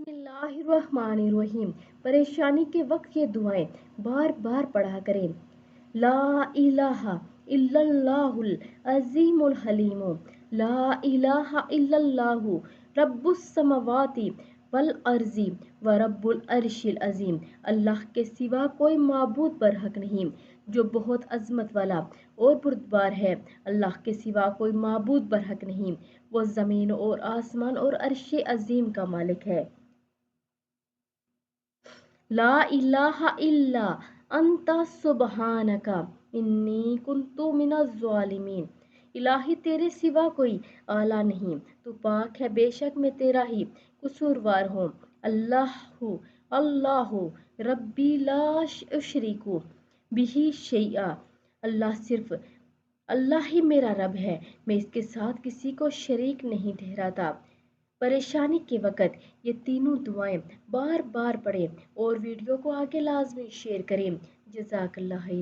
बिस्मिल्लाहिर्रहमानिर्रहीम। परेशानी के वक्त ये दुआएं बार बार पढ़ा करें। ला इलाहा इल्लल्लाहुल अज़ीमुल हलीमु, ला इलाहा इल्लल्लाहु रब्बुस समावाति वल अर्ज़ी व रब्बुल अर्शिल अज़ीम। अल्लाह के सिवा कोई माबूद बरहक नहीं, जो बहुत अजमत वाला और बुर्दबार है। अल्लाह के सिवा कोई माबूद बरहक नहीं, वो ज़मीन और आसमान और अर्श अज़ीम का मालिक है। ला इलाहा इल्ला अंता सुबहानका इन्नी कुन्तु मिनज़ ज़ालिमीन। इलाही तेरे सिवा कोई आला नहीं, तू पाक है, बेशक मैं तेरा ही कसूरवार हूँ। अल्लाहु अल्लाहु रब्बी ला उशरिकु बिही शैआ। अल्लाह ही मेरा रब है, मैं इसके साथ किसी को शरीक नहीं ठहराता। परेशानी के वक़्त ये तीनों दुआएं बार बार पढ़ें और वीडियो को आगे लाजमी शेयर करें। जज़ाकल्लाह खैर।